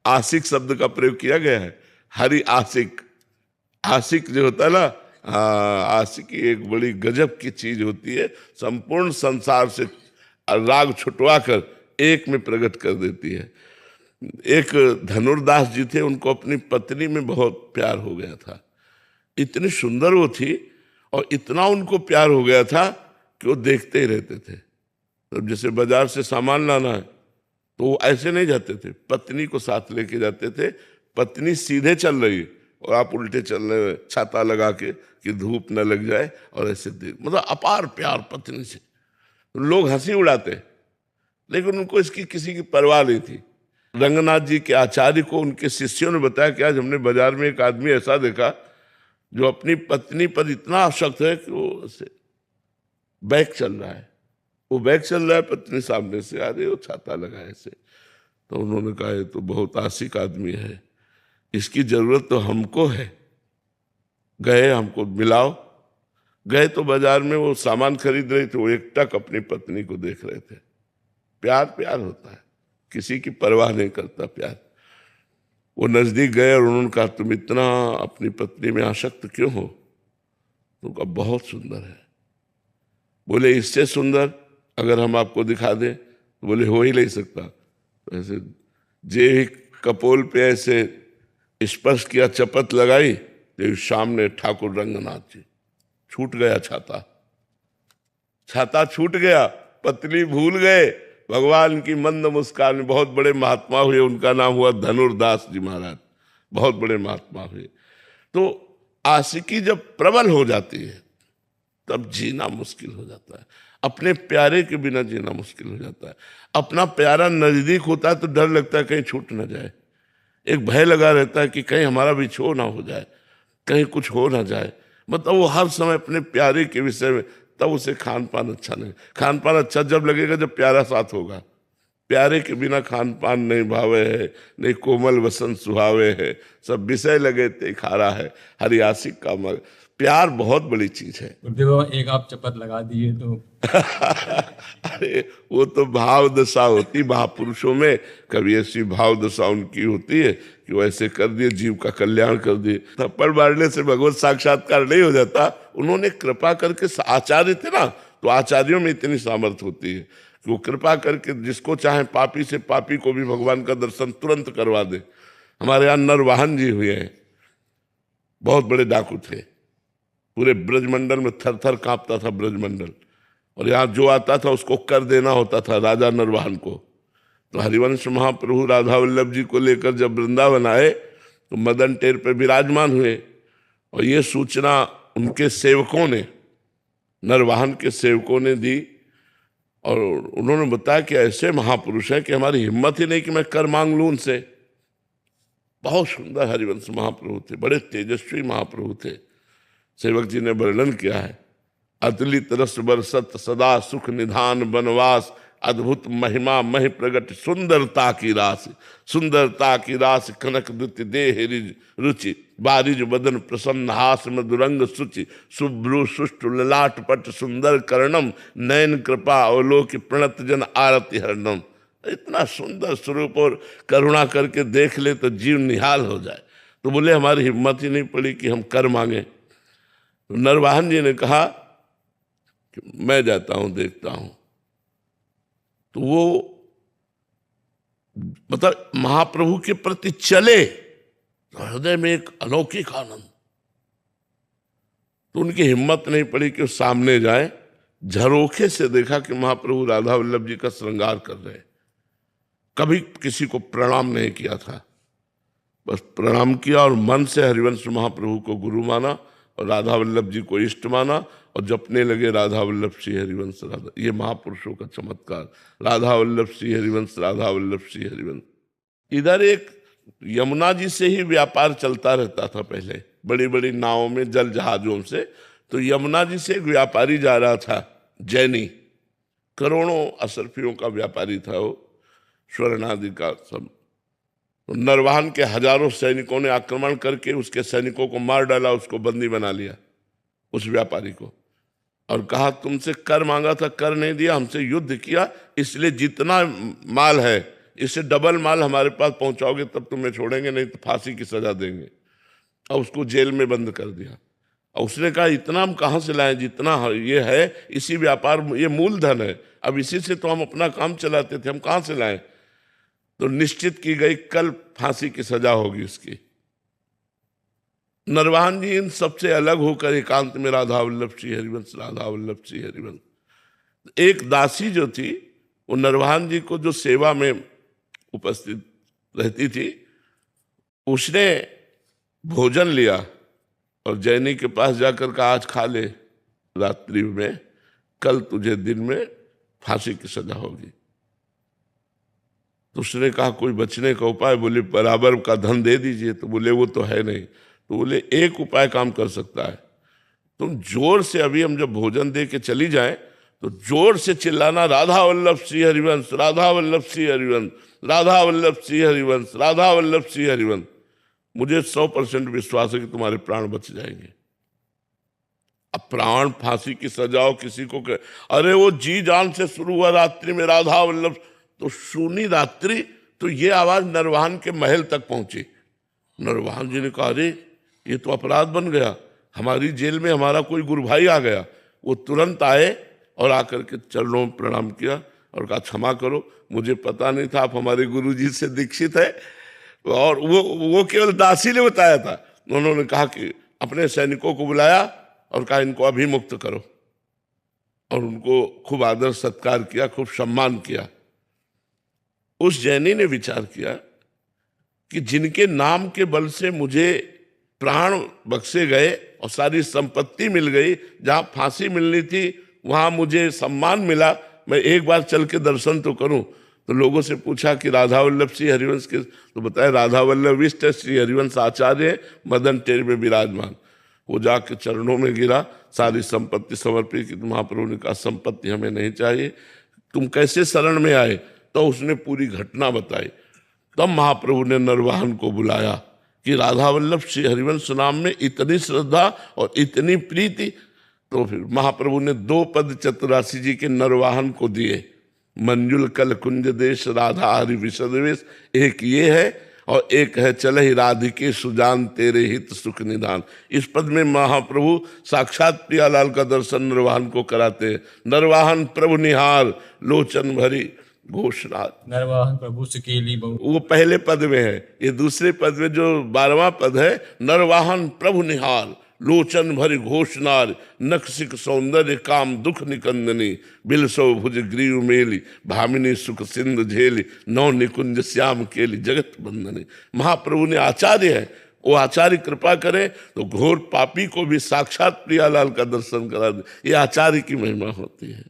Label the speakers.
Speaker 1: आशिक शब्द का प्रयोग किया गया है। हरि आशिक, आशिक जो होता है ना, आशिकी एक बड़ी गजब की चीज होती है, संपूर्ण संसार से राग छुटवा कर एक में प्रकट कर देती है। एक धनुर्दास जी थे, उनको अपनी पत्नी में बहुत प्यार हो गया था। इतनी सुंदर वो थी और इतना उनको प्यार हो गया था कि वो देखते ही रहते थे। तो जैसे बाजार से सामान लाना है तो वो ऐसे नहीं जाते थे, पत्नी को साथ लेके जाते थे। पत्नी सीधे चल रही और आप उल्टे चल रहे, छाता लगा के कि धूप न लग जाए, और ऐसे देख, मतलब अपार प्यार पत्नी से। तो लोग हंसी उड़ाते, लेकिन उनको इसकी किसी की परवाह नहीं थी। रंगनाथ जी के आचार्य को उनके शिष्यों ने बताया कि आज हमने बाजार में एक आदमी ऐसा देखा जो अपनी पत्नी पर इतना आसक्त है कि वो ऐसे बैग चल रहा है, वो बैग चल रहा है, पत्नी सामने से आ रही है, वो छाता लगा ऐसे। तो उन्होंने कहा ये तो बहुत आशिक आदमी है, इसकी जरूरत तो हमको है, गए हमको मिलाओ। गए तो बाजार में वो सामान खरीद रहे थे, वो एकटक अपनी पत्नी को देख रहे थे। प्यार प्यार होता है, किसी की परवाह नहीं करता प्यार। वो नजदीक गए और उन्होंने कहा तुम इतना अपनी पत्नी में आसक्त क्यों हो? तो कहा बहुत सुंदर है। बोले इससे सुंदर अगर हम आपको दिखा दें? तो बोले हो ही नहीं सकता। तो ऐसे जे कपोल पे ऐसे स्पर्श किया, चपत लगाई, तो सामने ठाकुर रंगनाथ जी। छूट गया छाता, छाता छूट गया, पत्नी भूल गए। भगवान की मंद मुस्कान, बहुत बड़े महात्मा हुए, उनका नाम हुआ धनुर्दास जी महाराज, बहुत बड़े महात्मा हुए। तो आशिकी जब प्रबल हो जाती है तब जीना मुश्किल हो जाता है, अपने प्यारे के बिना जीना मुश्किल हो जाता है। अपना प्यारा नजदीक होता है तो डर लगता है कहीं छूट ना जाए, एक भय लगा रहता है कि कहीं हमारा भी छो ना हो जाए, कहीं कुछ हो ना जाए। मतलब वो हर समय अपने प्यारे के विषय में, तब उसे खान पान अच्छा नहीं। खान पान अच्छा जब लगेगा जब प्यारा साथ होगा। प्यारे के बिना खान पान नहीं भावे है, नहीं कोमल वसन सुहावे है, सब विषय लगे ते खारा है, हरि आशिक का मग। प्यार बहुत बड़ी चीज है।
Speaker 2: देखो एक आप चपत लगा दिए तो
Speaker 1: अरे वो तो भाव दशा होती महापुरुषों में, कभी ऐसी भाव दशा उनकी होती है कि वो ऐसे कर दिए, जीव का कल्याण कर दिए। थप्पड़ मारने से भगवत साक्षात्कार नहीं हो जाता। उन्होंने कृपा करके, आचार्य थे ना, तो आचार्यों में इतनी सामर्थ्य होती है कि वो कृपा करके जिसको चाहे पापी से पापी को भी भगवान का दर्शन तुरंत करवा दे। हमारे यहाँ नरवाहन जी हुए हैं, बहुत बड़े डाकू थे, पूरे ब्रजमंडल में थर थर कांपता था ब्रजमंडल, और यहाँ जो आता था उसको कर देना होता था राजा नरवाहन को। तो हरिवंश महाप्रभु राधा वल्लभ जी को लेकर जब वृंदावन आए तो मदन टेर पे विराजमान हुए, और ये सूचना उनके सेवकों ने, नरवाहन के सेवकों ने दी, और उन्होंने बताया कि ऐसे महापुरुष हैं कि हमारी हिम्मत ही नहीं कि मैं कर मांग लूं उनसे। बहुत सुंदर हरिवंश महाप्रभु थे, बड़े तेजस्वी महाप्रभु थे। सेवक जी ने वर्णन किया है, अतुलित रस बरसत सदा सुख निधान बनवास, अद्भुत महिमा महि प्रगट सुंदरता की रास, सुंदरता की रास कनक दुति देह रुचि, बारिज बदन प्रसन्न हास मधुरंग सुचि, शुभ्रु सुष्टु ललाट पट सुंदर कर्णम, नयन कृपा अवलोक प्रणत जन आरति हरणम। इतना सुंदर स्वरूप, और करुणा करके देख ले तो जीव निहाल हो जाए। तो बोले हमारी हिम्मत ही नहीं पड़ी कि हम कर मांगे। तो नरवाहन जी ने कहा कि मैं जाता हूं देखता हूं। तो वो मतलब महाप्रभु के प्रति चले तो हृदय में एक अलौकिक आनंद। तो उनकी हिम्मत नहीं पड़ी कि वो सामने जाए। झरोखे से देखा कि महाप्रभु राधा वल्लभ जी का श्रृंगार कर रहे, कभी किसी को प्रणाम नहीं किया था, बस प्रणाम किया और मन से हरिवंश महाप्रभु को गुरु माना और राधा वल्लभ जी को इष्ट माना, और जपने लगे राधा वल्लभ श्री हरिवंश राधा। ये महापुरुषों का चमत्कार, राधा वल्लभ श्री हरिवंश, राधा वल्लभ श्री हरिवंश। इधर एक यमुना जी से ही व्यापार चलता रहता था पहले, बड़ी बड़ी नावों में, जल जहाजों से। तो यमुना जी से एक व्यापारी जा रहा था, जैनी, करोड़ों असरफियों का व्यापारी था वो, स्वर्ण आदि का सब। तो नरवाहन के हजारों सैनिकों ने आक्रमण करके उसके सैनिकों को मार डाला, उसको बंदी बना लिया, उस व्यापारी को, और कहा तुमसे कर मांगा था, कर नहीं दिया, हमसे युद्ध किया, इसलिए जितना माल है इससे डबल माल हमारे पास पहुंचाओगे तब तुम्हें छोड़ेंगे, नहीं तो फांसी की सजा देंगे। और उसको जेल में बंद कर दिया। और उसने कहा इतना हम कहाँ से लाएं, जितना ये है इसी व्यापार, ये मूलधन है, अब इसी से तो हम अपना काम चलाते थे, हम कहाँ से लाएं। तो निश्चित की गई कल फांसी की सजा होगी इसकी। नरवाहन जी इन सबसे अलग होकर एकांत में राधा वल्लभ श्री हरिवंश, राधा वल्लभ श्री हरिवंश। एक दासी जो थी वो नरवाहन जी को जो सेवा में उपस्थित रहती थी, उसने भोजन लिया और जैनी के पास जाकर कहा आज खा ले रात्रि में, कल तुझे दिन में फांसी की सजा होगी। तो उसने कहा कोई बचने का उपाय? बोले बराबर का धन दे दीजिए। तो बोले वो तो है नहीं। तो बोले एक उपाय काम कर सकता है, तुम जोर से अभी हम जब भोजन दे के चली जाएं तो जोर से चिल्लाना राधा वल्लभ श्री हरिवंश, राधा वल्लभ श्री हरिवंश, राधा वल्लभ श्री हरिवंश, राधा वल्लभ श्री हरिवंश। मुझे 100% विश्वास है कि तुम्हारे प्राण बच जाएंगे। अब प्राण फांसी की सजाओ किसी को अरे वो जी जान से शुरू हुआ रात्रि में राधा वल्लभ, तो सुनी रात्रि तो ये आवाज नरवाहन के महल तक पहुंची। नरवाहन जी ने कहा अरे ये तो अपराध बन गया, हमारी जेल में हमारा कोई गुरु भाई आ गया। वो तुरंत आए और आकर के चरणों में प्रणाम किया और कहा क्षमा करो, मुझे पता नहीं था आप हमारे गुरु जी से दीक्षित है। और वो केवल दासी ने बताया था। उन्होंने कहा कि अपने सैनिकों को बुलाया और कहा इनको अभी मुक्त करो, और उनको खूब आदर सत्कार किया, खूब सम्मान किया। उस जैनी ने विचार किया कि जिनके नाम के बल से मुझे प्राण बख्शे गए और सारी संपत्ति मिल गई, जहां फांसी मिलनी थी वहां मुझे सम्मान मिला, मैं एक बार चल के दर्शन तो करूं। तो लोगों से पूछा कि राधा वल्लभ श्री हरिवंश के, तो बताया राधा वल्लभ इष्ट श्री हरिवंश आचार्य मदन टेर में विराजमान। वो जाके चरणों में गिरा, सारी संपत्ति समर्पित की। महाप्रभु ने कहा संपत्ति हमें नहीं चाहिए, तुम कैसे शरण में आए? तो उसने पूरी घटना बताई। तब महाप्रभु ने नरवाहन को बुलाया कि राधा वल्लभ श्री हरिवंश नाम में इतनी श्रद्धा और इतनी प्रीति। तो फिर महाप्रभु ने 2 पद चतुरासी जी के नरवाहन को दिए, मंजुल कल कुंज देश राधा हरि विशदेश। एक ये है और एक है चलहि राधिके सुजान तेरे हित सुख निदान। इस पद में महाप्रभु साक्षात प्रियालाल का दर्शन नरवाहन को कराते हैं। नरवाहन प्रभु निहार लोचन भरी घोषणात।
Speaker 2: नरवाहन प्रभु सुकेली बहु,
Speaker 1: वो पहले पद में है। ये दूसरे पद में जो 12वां पद है, नरवाहन प्रभु निहार लोचन भरी घोषणार, नखसिक सौंदर्य काम दुख निकंदनी, बिलसो भुज ग्रीव मेली, भामिनी सुख सिंधु झेली, नौ निकुंज श्याम केली जगत बंदनी। महाप्रभु ने आचार्य है, वो आचार्य कृपा करे तो घोर पापी को भी साक्षात प्रियालाल का दर्शन करा दे। ये आचार्य की महिमा होती है।